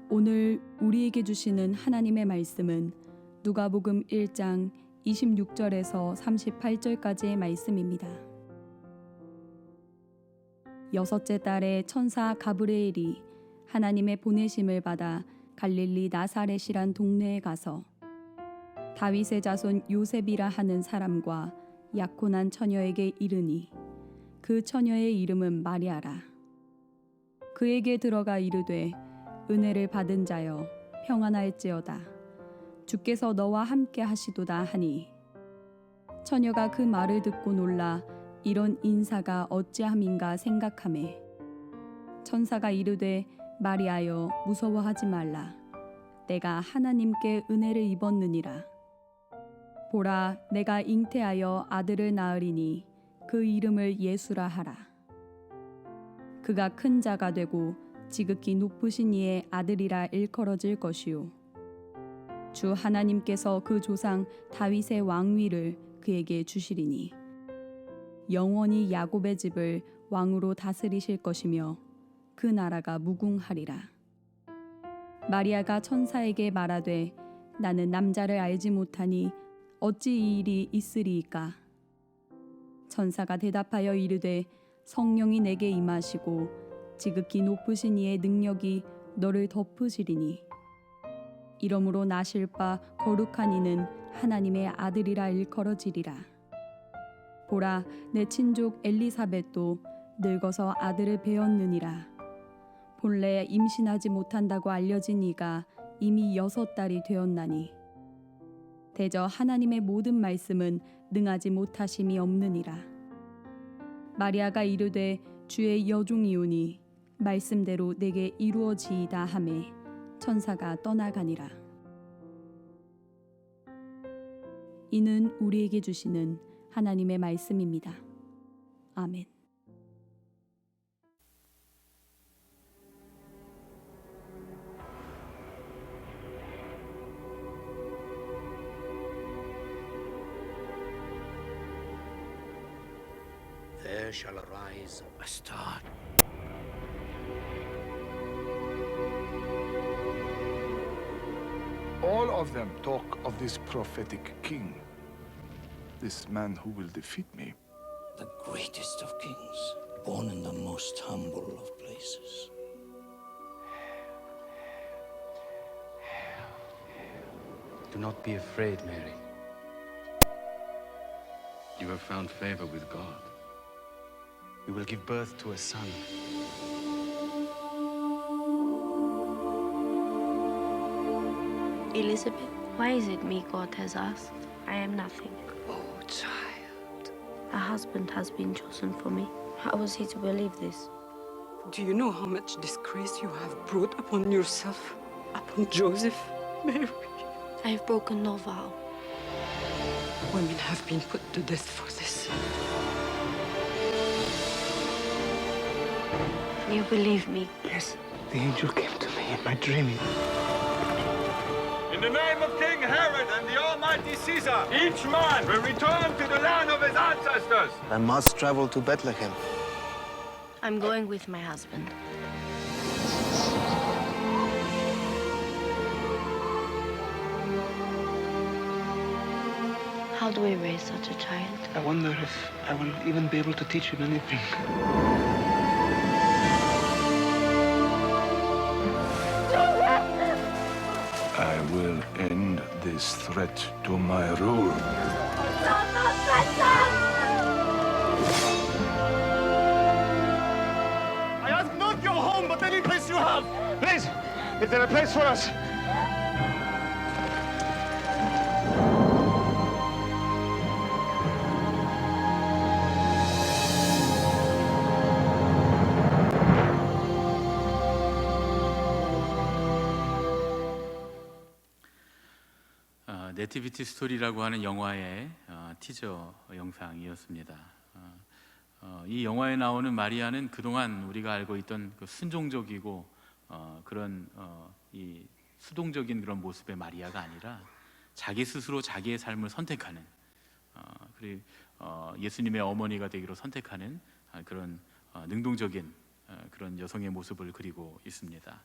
오늘 우리에게 주시는 하나님의 말씀은 누가복음 1장 26절에서 38절까지의 말씀입니다. 여섯째 달에 천사 가브리엘이 하나님의 보내심을 받아 갈릴리 나사렛이란 동네에 가서 다윗의 자손 요셉이라 하는 사람과 약혼한 처녀에게 이르니 그 처녀의 이름은 마리아라. 그에게 들어가 이르되 은혜를 받은 자여 평안할지어다. 주께서 너와 함께 하시도다 하니 처녀가 그 말을 듣고 놀라 이런 인사가 어찌함인가 생각하매 천사가 이르되 마리아여 무서워하지 말라. 내가 하나님께 은혜를 입었느니라. 보라 내가 잉태하여 아들을 낳으리니 그 이름을 예수라 하라. 그가 큰 자가 되고 지극히 높으신 이의 아들이라 일컬어질 것이요 주 하나님께서 그 조상 다윗의 왕위를 그에게 주시리니 영원히 야곱의 집을 왕으로 다스리실 것이며 그 나라가 무궁하리라. 마리아가 천사에게 말하되 나는 남자를 알지 못하니 어찌 이 일이 있으리이까. 천사가 대답하여 이르되 성령이 내게 임하시고 지극히 높으신 이의 능력이 너를 덮으시리니 이러므로 나실 바 거룩한 이는 하나님의 아들이라 일컬어지리라. 보라 내 친족 엘리사벳도 늙어서 아들을 배었느니라. 본래 임신하지 못한다고 알려진 이가 이미 6달이 되었나니 대저 하나님의 모든 말씀은 능하지 못하심이 없느니라. 마리아가 이르되 주의 여종이오니 말씀대로 내게 이루어지이다 하매 천사가 떠나가니라. 이는 우리에게 주시는 하나님의 말씀입니다. 아멘. There shall arise a star. All of them talk of this prophetic king, this man who will defeat me. The greatest of kings, born in the most humble of places. Do not be afraid, Mary. You have found favor with God. You will give birth to a son. Elizabeth, why is it me God has asked? I am nothing. Oh, child. A husband has been chosen for me. How was he to believe this? Do you know how much disgrace you have brought upon yourself, upon Joseph, Mary? I have broken no vow. Women have been put to death for this. You believe me? Yes, the angel came to me in my dream. In the name of King Herod and the Almighty Caesar, each man will return to the land of his ancestors. I must travel to Bethlehem. I'm going with my husband. How do we raise such a child? I wonder if I will even be able to teach him anything. I will end this threat to my rule. I ask not your home, but any place you have. Please, is there a place for us? 네티비티 스토리라고 하는 영화의 티저 영상이었습니다. 이 영화에 나오는 마리아는 그동안 우리가 알고 있던 그 순종적이고 그런 이 수동적인 그런 모습의 마리아가 아니라 자기 스스로 자기의 삶을 선택하는 그리고 예수님의 어머니가 되기로 선택하는 그런 능동적인 그런 여성의 모습을 그리고 있습니다.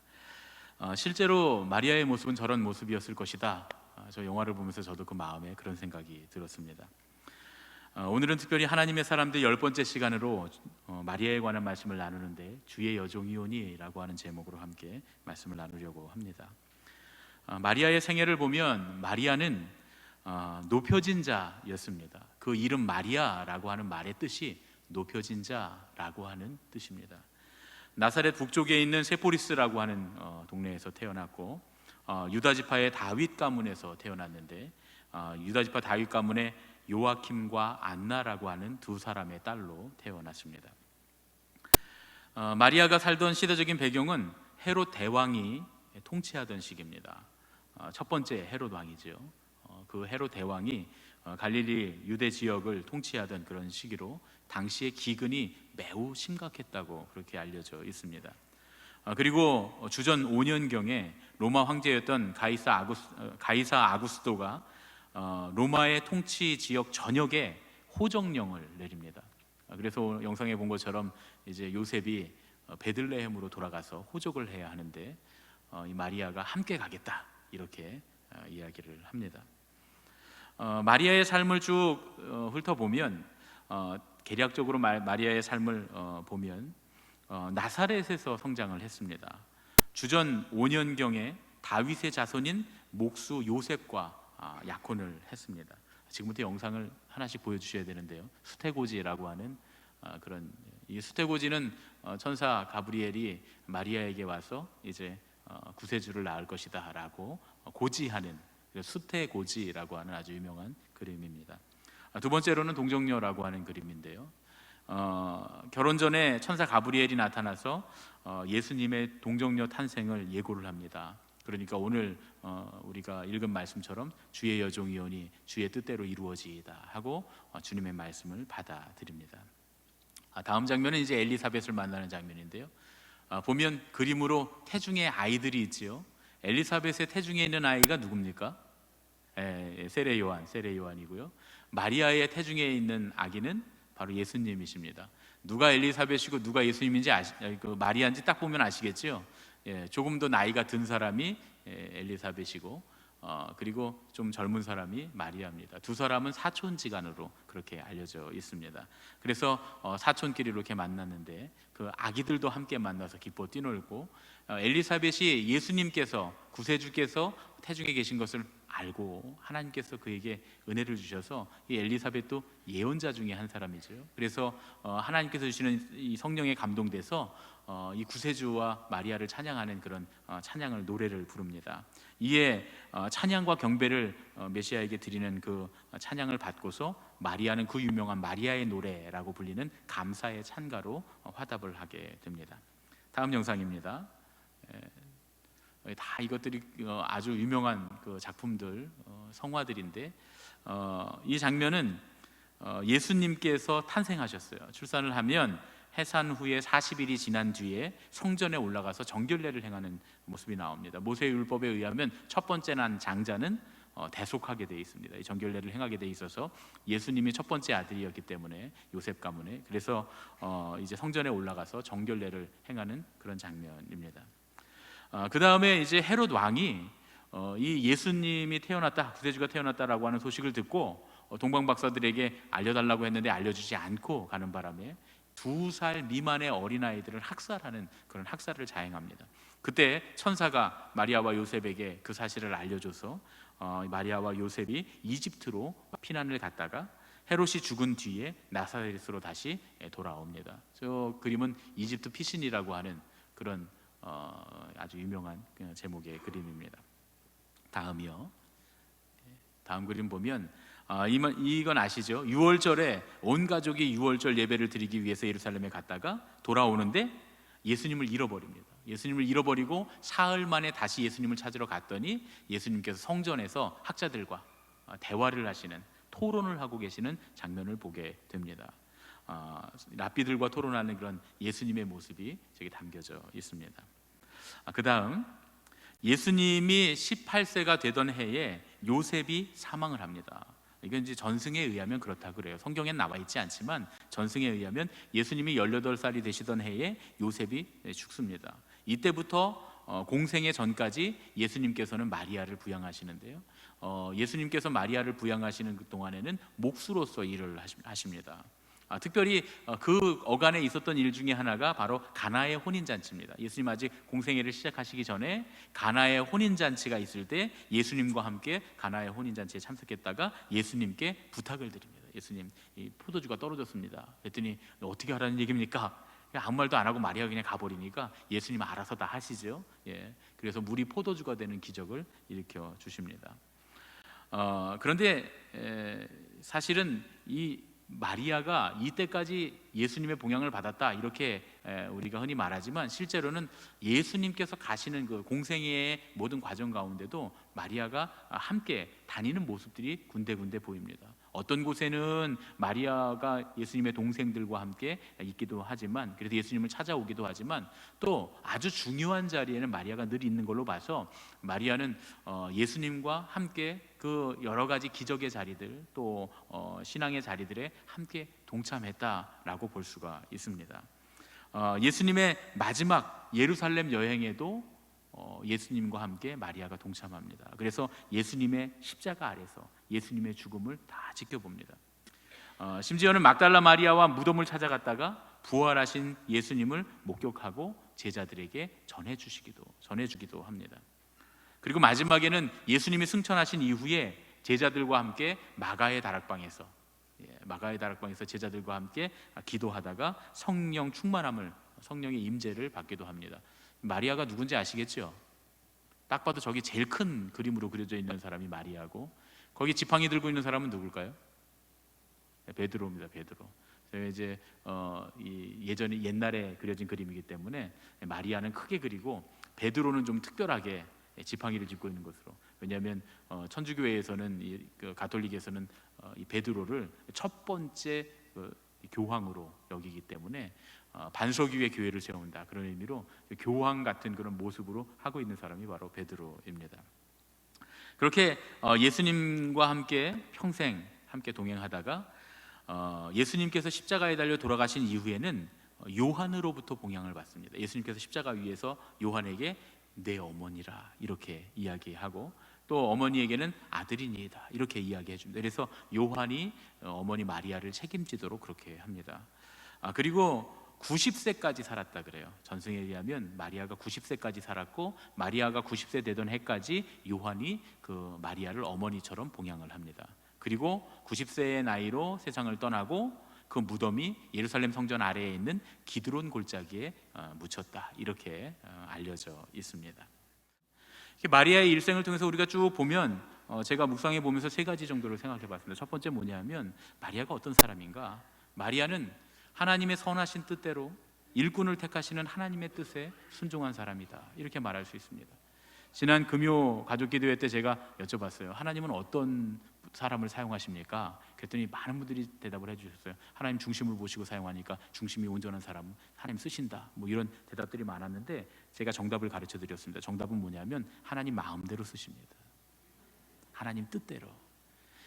실제로 마리아의 모습은 저런 모습이었을 것이다. 저 영화를 보면서 저도 그 마음에 그런 생각이 들었습니다. 오늘은 특별히 하나님의 사람들 10번째 시간으로 마리아에 관한 말씀을 나누는데 주의 여종이오니라고 하는 제목으로 함께 말씀을 나누려고 합니다. 마리아의 생애를 보면 마리아는 높여진 자였습니다. 그 이름 마리아라고 하는 말의 뜻이 높여진 자라고 하는 뜻입니다. 나사렛 북쪽에 있는 세포리스라고 하는 동네에서 태어났고 유다 지파의 다윗 가문에서 태어났는데 유다 지파 다윗 가문의 요아킴과 안나라고 하는 두 사람의 딸로 태어났습니다. 마리아가 살던 시대적인 배경은 헤롯 대왕이 통치하던 시기입니다. 첫 번째 헤롯 왕이죠. 그 헤롯 대왕이 갈릴리 유대 지역을 통치하던 그런 시기로 당시의 기근이 매우 심각했다고 그렇게 알려져 있습니다. 그리고 주전 5년경에 로마 황제였던 가이사 아구스토가 로마의 통치 지역 전역에 호정령을 내립니다. 그래서 영상에 본 것처럼 이제 요셉이 베들레헴으로 돌아가서 호적을 해야 하는데 이 마리아가 함께 가겠다 이렇게 이야기를 합니다. 마리아의 삶을 쭉 훑어보면 개략적으로 마리아의 삶을 보면 나사렛에서 성장을 했습니다. 주전 5년경에 다윗의 자손인 목수 요셉과 약혼을 했습니다. 지금부터 영상을 하나씩 보여주셔야 되는데요. 수태고지라고 하는 그런 이 수태고지는 천사 가브리엘이 마리아에게 와서 이제 구세주를 낳을 것이다라고 고지하는 수태고지라고 하는 아주 유명한 그림입니다. 두 번째로는 동정녀라고 하는 그림인데요. 결혼 전에 천사 가브리엘이 나타나서 예수님의 동정녀 탄생을 예고를 합니다. 그러니까 오늘 우리가 읽은 말씀처럼 주의 여종이오니 주의 뜻대로 이루어지이다 하고 주님의 말씀을 받아들입니다. 다음 장면은 이제 엘리사벳을 만나는 장면인데요. 보면 그림으로 태중의 아이들이 있지요. 엘리사벳의 태중에 있는 아이가 누굽니까? 세례 요한이고요. 마리아의 태중에 있는 아기는 바로 예수님이십니다. 누가 엘리사벳이고 누가 예수님인지 마리아인지 딱 보면 아시겠죠? 조금 더 나이가 든 사람이 엘리사벳이고 그리고 좀 젊은 사람이 마리아입니다. 두 사람은 사촌지간으로 그렇게 알려져 있습니다. 그래서 사촌끼리 이렇게 만났는데 그 아기들도 함께 만나서 기뻐 뛰놀고 엘리사벳이 예수님께서 구세주께서 태중에 계신 것을 알고 하나님께서 그에게 은혜를 주셔서 이 엘리사벳도 예언자 중에 한 사람이죠. 그래서 하나님께서 주시는 이 성령에 감동돼서 이 구세주와 마리아를 찬양하는 그런 찬양을 노래를 부릅니다. 이에 찬양과 경배를 메시아에게 드리는 그 찬양을 받고서 마리아는 그 유명한 마리아의 노래라고 불리는 감사의 찬가로 화답을 하게 됩니다. 다음 영상입니다. 다 이것들이 아주 유명한 그 작품들, 성화들인데 이 장면은 예수님께서 탄생하셨어요. 출산을 하면 해산 후에 40일이 지난 뒤에 성전에 올라가서 정결례를 행하는 모습이 나옵니다. 모세율법에 의하면 첫 번째 난 장자는 대속하게 되어 있습니다. 이 정결례를 행하게 되어 있어서 예수님이 첫 번째 아들이었기 때문에 요셉 가문에 그래서 이제 성전에 올라가서 정결례를 행하는 그런 장면입니다. 그 다음에 이제 헤롯 왕이 이 예수님이 태어났다, 구세주가 태어났다라고 하는 소식을 듣고 동방 박사들에게 알려달라고 했는데 알려주지 않고 가는 바람에 2살 미만의 어린아이들을 학살하는 그런 학살을 자행합니다. 그때 천사가 마리아와 요셉에게 그 사실을 알려줘서 마리아와 요셉이 이집트로 피난을 갔다가 헤롯이 죽은 뒤에 나사렛으로 다시 돌아옵니다. 저 그림은 이집트 피신이라고 하는 그런 아주 유명한 제목의 그림입니다. 다음이요. 다음 그림 보면 이건 아시죠? 유월절에 온 가족이 유월절 예배를 드리기 위해서 예루살렘에 갔다가 돌아오는데 예수님을 잃어버립니다. 예수님을 잃어버리고 사흘 만에 다시 예수님을 찾으러 갔더니 예수님께서 성전에서 학자들과 대화를 하시는, 토론을 하고 계시는 장면을 보게 됩니다. 랍비들과 토론하는 그런 예수님의 모습이 저기 담겨져 있습니다. 그 다음 예수님이 18세가 되던 해에 요셉이 사망을 합니다. 이건 이제 전승에 의하면 그렇다 그래요. 성경엔 나와 있지 않지만 전승에 의하면 예수님이 18살이 되시던 해에 요셉이 죽습니다. 이때부터 공생의 전까지 예수님께서는 마리아를 부양하시는데요. 예수님께서 마리아를 부양하시는 그 동안에는 목수로서 일을 하십니다. 특별히 그 어간에 있었던 일 중에 하나가 바로 가나의 혼인잔치입니다. 예수님 아직 공생애를 시작하시기 전에 가나의 혼인잔치가 있을 때 예수님과 함께 가나의 혼인잔치에 참석했다가 예수님께 부탁을 드립니다. 예수님, 이 포도주가 떨어졌습니다. 그랬더니 어떻게 하라는 얘기입니까? 아무 말도 안 하고 마리아가 그냥 가버리니까 예수님 알아서 다 하시죠. 그래서 물이 포도주가 되는 기적을 일으켜 주십니다. 그런데 사실은 이 마리아가 이때까지 예수님의 봉양을 받았다 이렇게 우리가 흔히 말하지만 실제로는 예수님께서 가시는 그 공생애의 모든 과정 가운데도 마리아가 함께 다니는 모습들이 군데군데 보입니다. 어떤 곳에는 마리아가 예수님의 동생들과 함께 있기도 하지만, 그래서 예수님을 찾아오기도 하지만, 또 아주 중요한 자리에는 마리아가 늘 있는 걸로 봐서 마리아는 예수님과 함께 그 여러 가지 기적의 자리들, 또 신앙의 자리들에 함께 동참했다라고 볼 수가 있습니다. 예수님의 마지막 예루살렘 여행에도 예수님과 함께 마리아가 동참합니다. 그래서 예수님의 십자가 아래서 예수님의 죽음을 다 지켜봅니다. 심지어는 막달라 마리아와 무덤을 찾아갔다가 부활하신 예수님을 목격하고 제자들에게 전해주기도 합니다. 그리고 마지막에는 예수님이 승천하신 이후에 제자들과 함께 마가의 다락방에서 제자들과 함께 기도하다가 성령 충만함을, 성령의 임재를 받기도 합니다. 마리아가 누군지 아시겠죠? 딱 봐도 저기 제일 큰 그림으로 그려져 있는 사람이 마리아고, 거기 지팡이 들고 있는 사람은 누굴까요? 베드로입니다. 베드로. 이제 옛날에 그려진 그림이기 때문에 마리아는 크게 그리고 베드로는 좀 특별하게 지팡이를 짚고 있는 것으로. 왜냐하면 천주교회에서는, 그 가톨릭에서는 이 베드로를 첫 번째 교황으로 여기기 때문에 반석 위에 교회를 세운다, 그런 의미로 교황 같은 그런 모습으로 하고 있는 사람이 바로 베드로입니다. 그렇게 예수님과 함께 평생 함께 동행하다가 예수님께서 십자가에 달려 돌아가신 이후에는 요한으로부터 봉양을 받습니다. 예수님께서 십자가 위에서 요한에게 내 어머니라 이렇게 이야기하고, 또 어머니에게는 아들이니이다 이렇게 이야기해 줍니다. 그래서 요한이 어머니 마리아를 책임지도록 그렇게 합니다. 그리고 90세까지 살았다 그래요. 전승에 의하면 마리아가 90세까지 살았고, 마리아가 90세 되던 해까지 요한이 그 마리아를 어머니처럼 봉양을 합니다. 그리고 90세의 나이로 세상을 떠나고 그 무덤이 예루살렘 성전 아래에 있는 기드론 골짜기에 묻혔다 이렇게 알려져 있습니다. 마리아의 일생을 통해서 우리가 쭉 보면 제가 묵상해 보면서 세 가지 정도를 생각해 봤습니다. 첫 번째 뭐냐면, 마리아가 어떤 사람인가? 마리아는 하나님의 선하신 뜻대로 일꾼을 택하시는 하나님의 뜻에 순종한 사람이다 이렇게 말할 수 있습니다. 지난 금요 가족기도회 때 제가 여쭤봤어요. 하나님은 어떤 사람을 사용하십니까? 그랬더니 많은 분들이 대답을 해주셨어요. 하나님 중심을 보시고 사용하니까 중심이 온전한 사람은 하나님 쓰신다, 뭐 이런 대답들이 많았는데, 제가 정답을 가르쳐 드렸습니다. 정답은 뭐냐면 하나님 마음대로 쓰십니다. 하나님 뜻대로.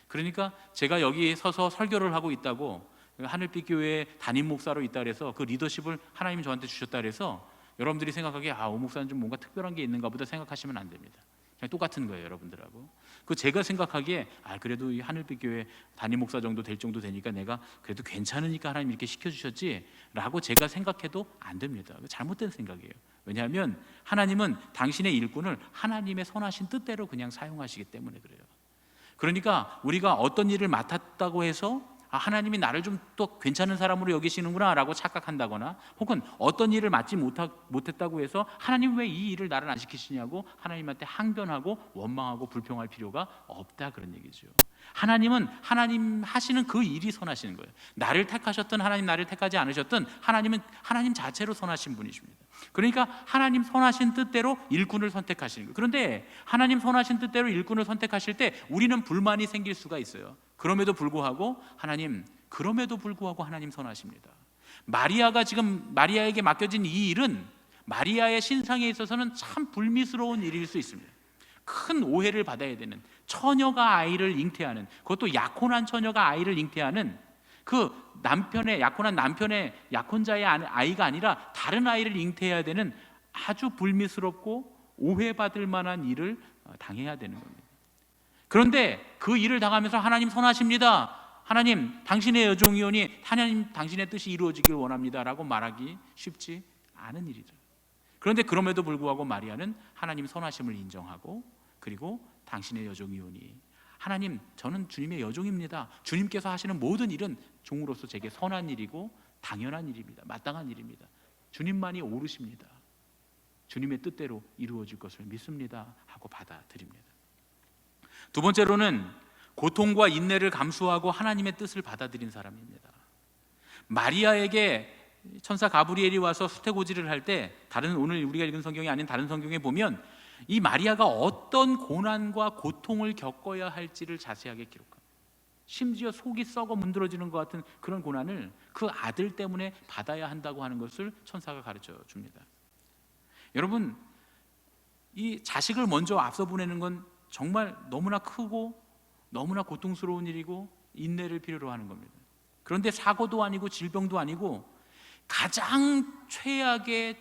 그러니까 제가 여기 서서 설교를 하고 있다고, 하늘빛 교회 담임 목사로 있다 그래서 그 리더십을 하나님이 저한테 주셨다 그래서 여러분들이 생각하기에 오 목사는 좀 뭔가 특별한 게 있는가 보다 생각하시면 안 됩니다. 그냥 똑같은 거예요, 여러분들하고. 그 제가 생각하기에 그래도 이 하늘빛 교회 담임 목사 정도 될 정도 되니까 내가 그래도 괜찮으니까 하나님 이렇게 시켜주셨지라고 제가 생각해도 안 됩니다. 잘못된 생각이에요. 왜냐하면 하나님은 당신의 일꾼을 하나님의 선하신 뜻대로 그냥 사용하시기 때문에 그래요. 그러니까 우리가 어떤 일을 맡았다고 해서 하나님이 나를 좀 또 괜찮은 사람으로 여기시는구나 라고 착각한다거나, 혹은 어떤 일을 맡지 못했다고 해서 하나님 왜 이 일을 나를 안 시키시냐고 하나님한테 항변하고 원망하고 불평할 필요가 없다, 그런 얘기죠. 하나님은 하나님 하시는 그 일이 선하시는 거예요. 나를 택하셨든 하나님 나를 택하지 않으셨든 하나님은 하나님 자체로 선하신 분이십니다. 그러니까 하나님 선하신 뜻대로 일꾼을 선택하시는 거예요. 그런데 하나님 선하신 뜻대로 일꾼을 선택하실 때 우리는 불만이 생길 수가 있어요. 그럼에도 불구하고 하나님 선하십니다. 마리아에게 맡겨진 이 일은 마리아의 신상에 있어서는 참 불미스러운 일일 수 있습니다. 큰 오해를 받아야 되는, 처녀가 아이를 잉태하는, 그것도 약혼한 처녀가 아이를 잉태하는, 그 약혼한 남편의 약혼자의 아이가 아니라 다른 아이를 잉태해야 되는 아주 불미스럽고 오해받을 만한 일을 당해야 되는 겁니다. 그런데 그 일을 당하면서 하나님 선하십니다, 하나님 당신의 여종이오니 하나님 당신의 뜻이 이루어지길 원합니다 라고 말하기 쉽지 않은 일이죠. 그런데 그럼에도 불구하고 마리아는 하나님 선하심을 인정하고, 그리고 당신의 여종이오니, 하나님 저는 주님의 여종입니다, 주님께서 하시는 모든 일은 종으로서 제게 선한 일이고 당연한 일입니다, 마땅한 일입니다, 주님만이 옳으십니다, 주님의 뜻대로 이루어질 것을 믿습니다 하고 받아들입니다. 두 번째로는 고통과 인내를 감수하고 하나님의 뜻을 받아들인 사람입니다. 마리아에게 천사 가브리엘이 와서 수태고지를 할 때, 다른 오늘 우리가 읽은 성경이 아닌 다른 성경에 보면 이 마리아가 어떤 고난과 고통을 겪어야 할지를 자세하게 기록합니다. 심지어 속이 썩어 문드러지는 것 같은 그런 고난을 그 아들 때문에 받아야 한다고 하는 것을 천사가 가르쳐 줍니다. 여러분, 이 자식을 먼저 앞서 보내는 건 정말 너무나 크고 너무나 고통스러운 일이고 인내를 필요로 하는 겁니다. 그런데 사고도 아니고 질병도 아니고 가장 최악의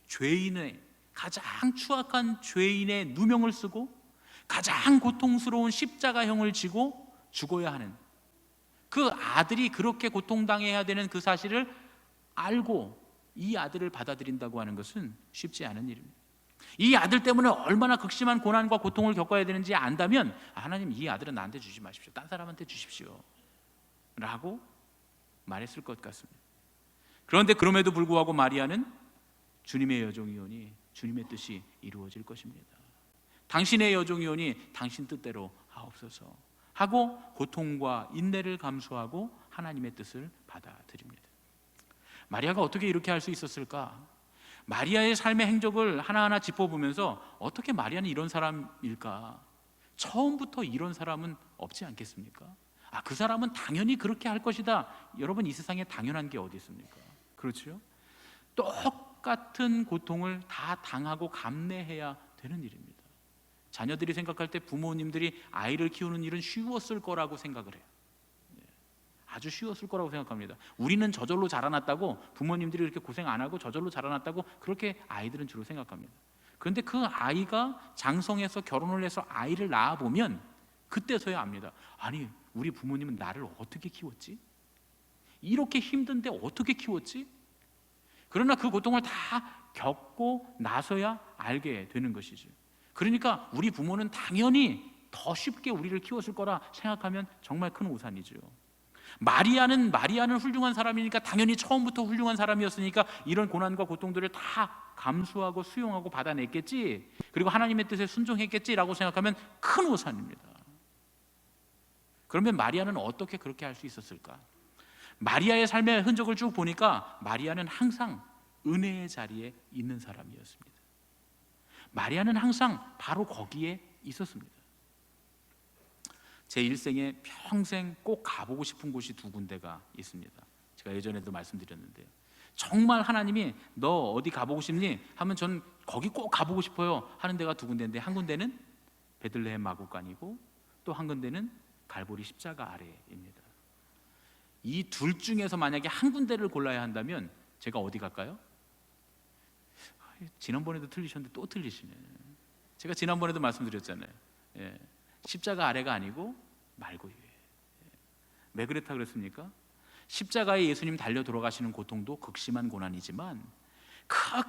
죄인의, 가장 추악한 죄인의 누명을 쓰고 가장 고통스러운 십자가형을 지고 죽어야 하는 그 아들이 그렇게 고통당해야 되는 그 사실을 알고 이 아들을 받아들인다고 하는 것은 쉽지 않은 일입니다. 이 아들 때문에 얼마나 극심한 고난과 고통을 겪어야 되는지 안다면, 하나님 이 아들은 나한테 주지 마십시오, 딴 사람한테 주십시오 라고 말했을 것 같습니다. 그런데 그럼에도 불구하고 마리아는 주님의 여종이오니 주님의 뜻이 이루어질 것입니다, 당신의 여종이오니 당신 뜻대로 하옵소서 하고 고통과 인내를 감수하고 하나님의 뜻을 받아들입니다. 마리아가 어떻게 이렇게 할 수 있었을까? 마리아의 삶의 행적을 하나하나 짚어보면서 어떻게 마리아는 이런 사람일까? 처음부터 이런 사람은 없지 않겠습니까? 그 사람은 당연히 그렇게 할 것이다. 여러분, 이 세상에 당연한 게 어디 있습니까? 그렇죠? 똑같은 고통을 다 당하고 감내해야 되는 일입니다. 자녀들이 생각할 때 부모님들이 아이를 키우는 일은 쉬웠을 거라고 생각을 해요. 아주 쉬웠을 거라고 생각합니다. 우리는 저절로 자라났다고, 부모님들이 이렇게 고생 안 하고 저절로 자라났다고 그렇게 아이들은 주로 생각합니다. 그런데 그 아이가 장성해서 결혼을 해서 아이를 낳아보면 그때서야 압니다. 아니, 우리 부모님은 나를 어떻게 키웠지? 이렇게 힘든데 어떻게 키웠지? 그러나 그 고통을 다 겪고 나서야 알게 되는 것이죠. 그러니까 우리 부모는 당연히 더 쉽게 우리를 키웠을 거라 생각하면 정말 큰 오산이죠. 마리아는 훌륭한 사람이니까 당연히 처음부터 훌륭한 사람이었으니까 이런 고난과 고통들을 다 감수하고 수용하고 받아냈겠지, 그리고 하나님의 뜻에 순종했겠지라고 생각하면 큰 오산입니다. 그러면 마리아는 어떻게 그렇게 할 수 있었을까? 마리아의 삶의 흔적을 쭉 보니까 마리아는 항상 은혜의 자리에 있는 사람이었습니다. 마리아는 항상 바로 거기에 있었습니다. 제 일생에 평생 꼭 가보고 싶은 곳이 두 군데가 있습니다. 제가 예전에도 말씀드렸는데요, 정말 하나님이 너 어디 가보고 싶니? 하면 전 거기 꼭 가보고 싶어요 하는 데가 두 군데인데, 한 군데는 베들레헴 마구간이고 또 한 군데는 갈보리 십자가 아래입니다. 이 둘 중에서 만약에 한 군데를 골라야 한다면 제가 어디 갈까요? 지난번에도 틀리셨는데 또 틀리시네. 제가 지난번에도 말씀드렸잖아요. 십자가 아래가 아니고 말고요. 왜 그렇다 그랬습니까? 십자가에 예수님 달려 돌아가시는 고통도 극심한 고난이지만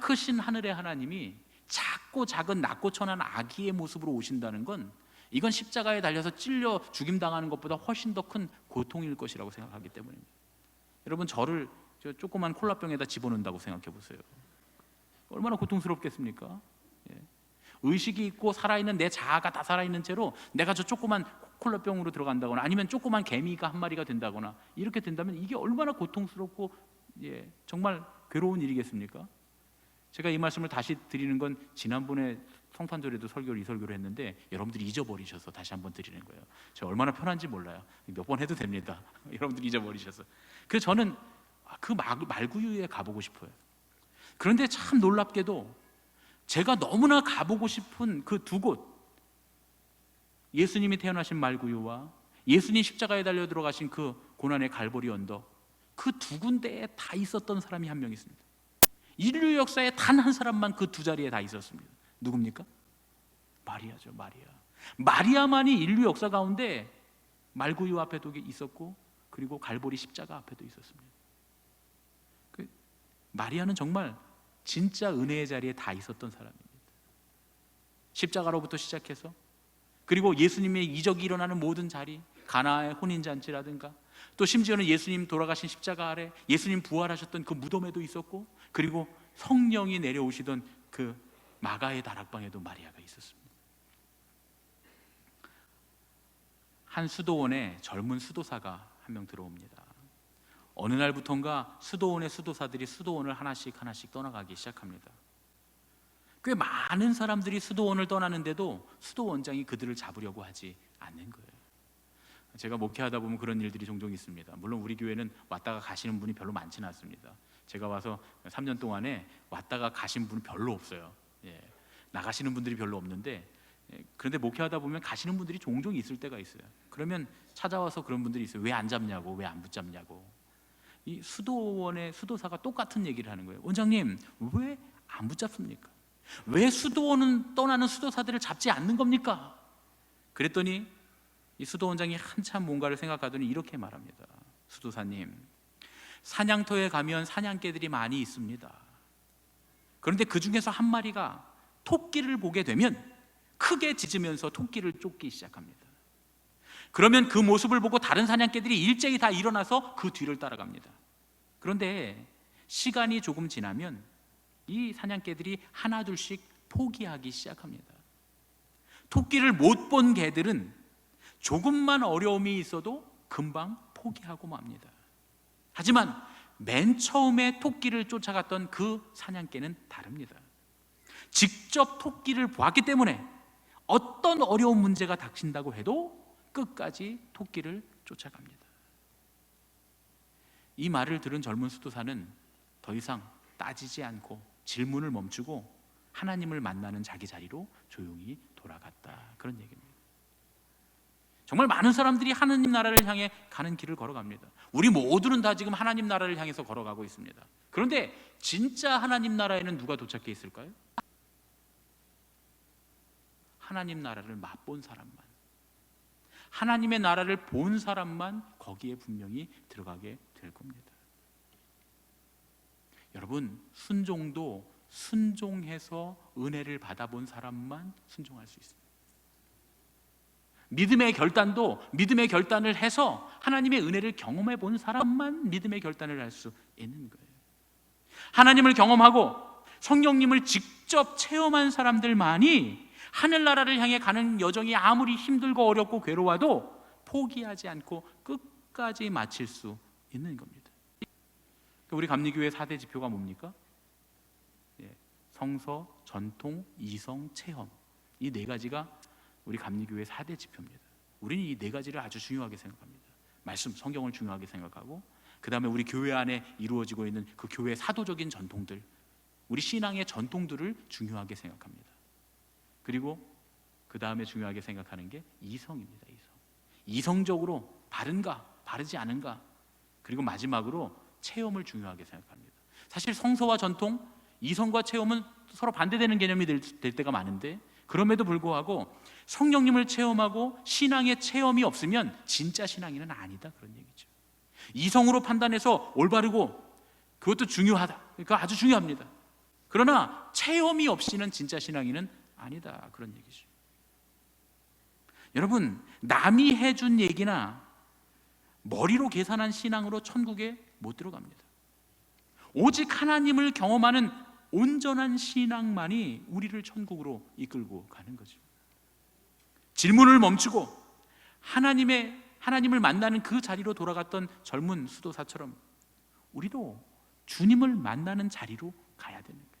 크신 하늘의 하나님이 작고 작은 낮고 천한 아기의 모습으로 오신다는 건, 이건 십자가에 달려서 찔려 죽임당하는 것보다 훨씬 더 큰 고통일 것이라고 생각하기 때문입니다. 여러분, 저를 저 조그만 콜라병에다 집어넣는다고 생각해 보세요. 얼마나 고통스럽겠습니까? 의식이 있고 살아있는 내 자아가 다 살아있는 채로 내가 저 조그만 콜라병으로 들어간다거나 아니면 조그만 개미가 한 마리가 된다거나 이렇게 된다면 이게 얼마나 고통스럽고 정말 괴로운 일이겠습니까? 제가 이 말씀을 다시 드리는 건 지난번에 성탄절에도 이 설교를 했는데 여러분들이 잊어버리셔서 다시 한번 드리는 거예요. 제가 얼마나 편한지 몰라요. 몇 번 해도 됩니다. 여러분들이 잊어버리셔서. 그래서 저는 그 말구유에 가보고 싶어요. 그런데 참 놀랍게도 제가 너무나 가보고 싶은 그 두 곳, 예수님이 태어나신 말구유와 예수님 십자가에 달려 들어가신 그 고난의 갈보리 언덕, 그 두 군데에 다 있었던 사람이 한 명 있습니다. 인류 역사에 단 한 사람만 그 두 자리에 다 있었습니다. 누굽니까? 마리아죠. 마리아만이 인류 역사 가운데 말구유 앞에도 있었고 그리고 갈보리 십자가 앞에도 있었습니다. 마리아는 정말 진짜 은혜의 자리에 다 있었던 사람입니다. 십자가로부터 시작해서 그리고 예수님의 이적이 일어나는 모든 자리, 가나의 혼인잔치라든가 또 심지어는 예수님 돌아가신 십자가 아래 예수님 부활하셨던 그 무덤에도 있었고 그리고 성령이 내려오시던 그 마가의 다락방에도 마리아가 있었습니다. 한 수도원에 젊은 수도사가 한 명 들어옵니다. 어느 날부턴가 수도원의 수도사들이 수도원을 하나씩 떠나가기 시작합니다. 꽤 많은 사람들이 수도원을 떠나는데도 수도원장이 그들을 잡으려고 하지 않는 거예요. 제가 목회하다 보면 그런 일들이 종종 있습니다. 물론 우리 교회는 왔다가 가시는 분이 별로 많지는 않습니다. 제가 와서 3년 동안에 왔다가 가신 분은 별로 없어요. 나가시는 분들이 별로 없는데 그런데 목회하다 보면 가시는 분들이 종종 있을 때가 있어요. 그러면 찾아와서 그런 분들이 있어요. 왜 안 잡냐고, 왜 안 붙잡냐고. 이 수도원의 수도사가 똑같은 얘기를 하는 거예요. 원장님, 왜 안 붙잡습니까? 왜 수도원은 떠나는 수도사들을 잡지 않는 겁니까? 그랬더니 이 수도원장이 한참 뭔가를 생각하더니 이렇게 말합니다. 수도사님, 사냥터에 가면 사냥개들이 많이 있습니다. 그런데 그 중에서 한 마리가 토끼를 보게 되면 크게 짖으면서 토끼를 쫓기 시작합니다. 그러면 그 모습을 보고 다른 사냥개들이 일제히 다 일어나서 그 뒤를 따라갑니다. 그런데 시간이 조금 지나면 이 사냥개들이 하나둘씩 포기하기 시작합니다. 토끼를 못 본 개들은 조금만 어려움이 있어도 금방 포기하고 맙니다. 하지만 맨 처음에 토끼를 쫓아갔던 그 사냥개는 다릅니다. 직접 토끼를 보았기 때문에 어떤 어려운 문제가 닥친다고 해도 끝까지 토끼를 쫓아갑니다. 이 말을 들은 젊은 수도사는 더 이상 따지지 않고 질문을 멈추고 하나님을 만나는 자기 자리로 조용히 돌아갔다. 그런 얘기입니다. 정말 많은 사람들이 하나님 나라를 향해 가는 길을 걸어갑니다. 우리 모두는 다 지금 하나님 나라를 향해서 걸어가고 있습니다. 그런데 진짜 하나님 나라에는 누가 도착해 있을까요? 하나님 나라를 맛본 사람만, 하나님의 나라를 본 사람만 거기에 분명히 들어가게 될 겁니다. 여러분, 순종도 순종해서 은혜를 받아본 사람만 순종할 수 있습니다. 믿음의 결단도 믿음의 결단을 해서 하나님의 은혜를 경험해 본 사람만 믿음의 결단을 할 수 있는 거예요. 하나님을 경험하고 성령님을 직접 체험한 사람들만이 하늘나라를 향해 가는 여정이 아무리 힘들고 어렵고 괴로워도 포기하지 않고 끝까지 마칠 수 있는 겁니다. 우리 감리교회 4대 지표가 뭡니까? 성서, 전통, 이성, 체험, 이 네 가지가 우리 감리교회 4대 지표입니다. 우리는 이 네 가지를 아주 중요하게 생각합니다. 말씀, 성경을 중요하게 생각하고 그 다음에 우리 교회 안에 이루어지고 있는 그 교회의 사도적인 전통들, 우리 신앙의 전통들을 중요하게 생각합니다. 그리고 그 다음에 중요하게 생각하는 게 이성입니다. 이성적으로 바른가 바르지 않은가, 그리고 마지막으로 체험을 중요하게 생각합니다. 사실 성서와 전통, 이성과 체험은 서로 반대되는 개념이 될 때가 많은데 그럼에도 불구하고 성령님을 체험하고 신앙의 체험이 없으면 진짜 신앙인은 아니다, 그런 얘기죠. 이성으로 판단해서 올바르고 그것도 중요하다, 그러니까 아주 중요합니다. 그러나 체험이 없이는 진짜 신앙인은 아니다, 그런 얘기죠. 여러분, 남이 해준 얘기나 머리로 계산한 신앙으로 천국에 못 들어갑니다. 오직 하나님을 경험하는 온전한 신앙만이 우리를 천국으로 이끌고 가는 거죠. 질문을 멈추고 하나님을 만나는 그 자리로 돌아갔던 젊은 수도사처럼 우리도 주님을 만나는 자리로 가야 되는 거예요.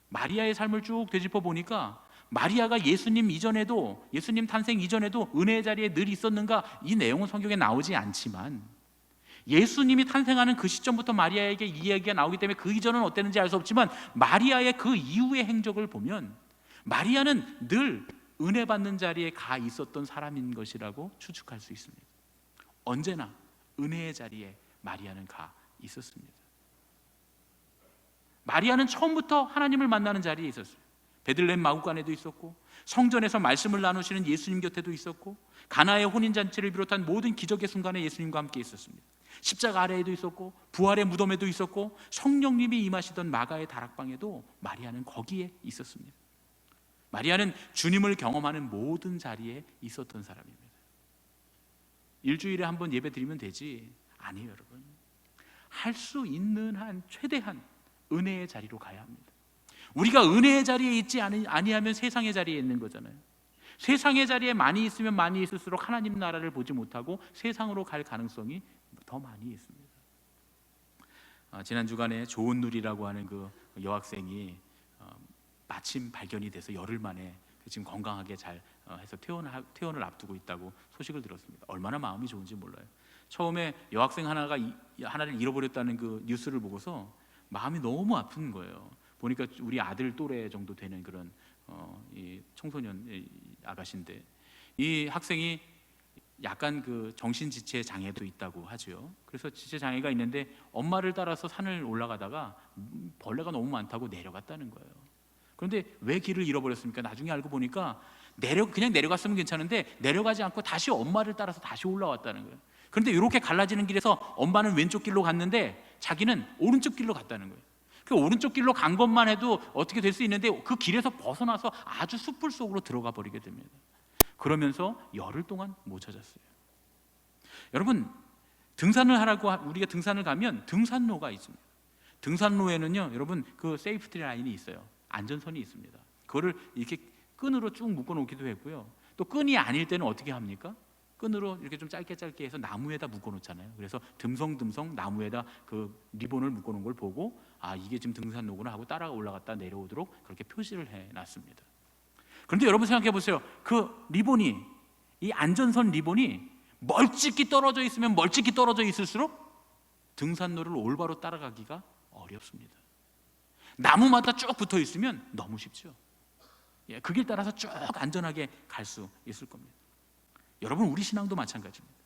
마리아의 삶을 쭉 되짚어 보니까 마리아가 예수님 이전에도, 예수님 탄생 이전에도 은혜의 자리에 늘 있었는가, 이 내용은 성경에 나오지 않지만 예수님이 탄생하는 그 시점부터 마리아에게 이 이야기가 나오기 때문에 그 이전은 어땠는지 알 수 없지만 마리아의 그 이후의 행적을 보면 마리아는 늘 은혜 받는 자리에 가 있었던 사람인 것이라고 추측할 수 있습니다. 언제나 은혜의 자리에 마리아는 가 있었습니다. 마리아는 처음부터 하나님을 만나는 자리에 있었어요. 베들레헴 마구간에도 있었고, 성전에서 말씀을 나누시는 예수님 곁에도 있었고, 가나의 혼인잔치를 비롯한 모든 기적의 순간에 예수님과 함께 있었습니다. 십자가 아래에도 있었고, 부활의 무덤에도 있었고, 성령님이 임하시던 마가의 다락방에도 마리아는 거기에 있었습니다. 마리아는 주님을 경험하는 모든 자리에 있었던 사람입니다. 일주일에 한 번 예배 드리면 되지? 아니에요, 여러분. 할 수 있는 한 최대한 은혜의 자리로 가야 합니다. 우리가 은혜의 자리에 있지 아니하면 세상의 자리에 있는 거잖아요. 세상의 자리에 많이 있으면 많이 있을수록 하나님 나라를 보지 못하고 세상으로 갈 가능성이 더 많이 있습니다. 지난 주간에 조은누리라고 하는 그 여학생이 마침 발견이 돼서 열흘 만에 지금 건강하게 잘 해서 퇴원을 앞두고 있다고 소식을 들었습니다. 얼마나 마음이 좋은지 몰라요. 처음에 여학생 하나를 잃어버렸다는 그 뉴스를 보고서 마음이 너무 아픈 거예요. 보니까 우리 아들 또래 정도 되는 그런 이 청소년 아가씨인데, 이 학생이 약간 그 정신지체 장애도 있다고 하죠. 그래서 지체 장애가 있는데 엄마를 따라서 산을 올라가다가 벌레가 너무 많다고 내려갔다는 거예요. 그런데 왜 길을 잃어버렸습니까? 나중에 알고 보니까 그냥 내려갔으면 괜찮은데 내려가지 않고 다시 엄마를 따라서 다시 올라왔다는 거예요. 그런데 이렇게 갈라지는 길에서 엄마는 왼쪽 길로 갔는데 자기는 오른쪽 길로 갔다는 거예요. 그 오른쪽 길로 간 것만 해도 어떻게 될 수 있는데 그 길에서 벗어나서 아주 숯불 속으로 들어가 버리게 됩니다. 그러면서 열흘 동안 못 찾았어요. 여러분, 등산을 하라고 우리가 등산을 가면 등산로가 있습니다. 등산로에는요, 여러분 그 세이프티 라인이 있어요. 안전선이 있습니다. 그거를 이렇게 끈으로 쭉 묶어 놓기도 했고요. 또 끈이 아닐 때는 어떻게 합니까? 끈으로 이렇게 좀 짧게 해서 나무에다 묶어 놓잖아요. 그래서 듬성듬성 나무에다 그 리본을 묶어 놓은 걸 보고, 아, 이게 지금 등산로구나 하고 따라 올라갔다 내려오도록 그렇게 표시를 해 놨습니다. 그런데 여러분 생각해 보세요. 그 리본이, 이 안전선 리본이 멀찍이 떨어져 있을수록 등산로를 올바로 따라가기가 어렵습니다. 나무마다 쭉 붙어 있으면 너무 쉽죠. 그 길 따라서 쭉 안전하게 갈 수 있을 겁니다. 여러분, 우리 신앙도 마찬가지입니다.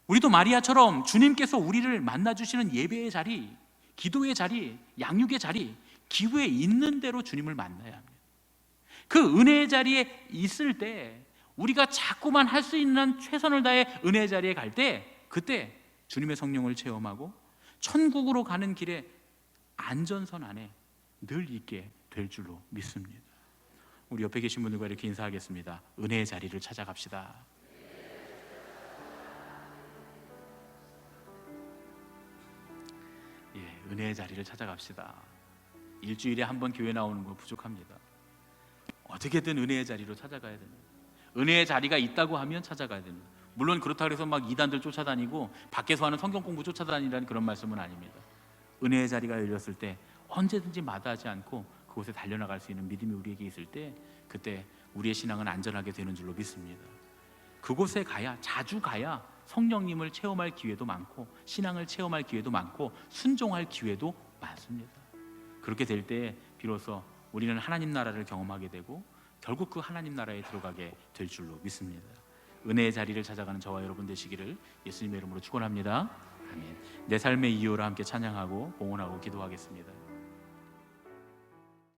우리도 마리아처럼 주님께서 우리를 만나주시는 예배의 자리, 기도의 자리, 양육의 자리, 기후에 있는 대로 주님을 만나야 합니다. 그 은혜의 자리에 있을 때 우리가 자꾸만 할 수 있는 최선을 다해 은혜의 자리에 갈 때, 그때 주님의 성령을 체험하고 천국으로 가는 길에 안전선 안에 늘 있게 될 줄로 믿습니다. 우리 옆에 계신 분들과 이렇게 인사하겠습니다. 은혜의 자리를 찾아갑시다. 은혜의 자리를 찾아갑시다. 일주일에 한 번 교회 나오는 거 부족합니다. 어떻게든 은혜의 자리로 찾아가야 됩니다. 은혜의 자리가 있다고 하면 찾아가야 됩니다. 물론 그렇다고 해서 막 이단들 쫓아다니고 밖에서 하는 성경 공부 쫓아다니라는 그런 말씀은 아닙니다. 은혜의 자리가 열렸을 때 언제든지 마다하지 않고 그곳에 달려나갈 수 있는 믿음이 우리에게 있을 때, 그때 우리의 신앙은 안전하게 되는 줄로 믿습니다. 그곳에 가야, 자주 가야 성령님을 체험할 기회도 많고 신앙을 체험할 기회도 많고 순종할 기회도 많습니다. 그렇게 될 때 비로소 우리는 하나님 나라를 경험하게 되고 결국 그 하나님 나라에 들어가게 될 줄로 믿습니다. 은혜의 자리를 찾아가는 저와 여러분 되시기를 예수님의 이름으로 축원합니다. 아멘. 내 삶의 이유로 함께 찬양하고 봉헌하고 기도하겠습니다.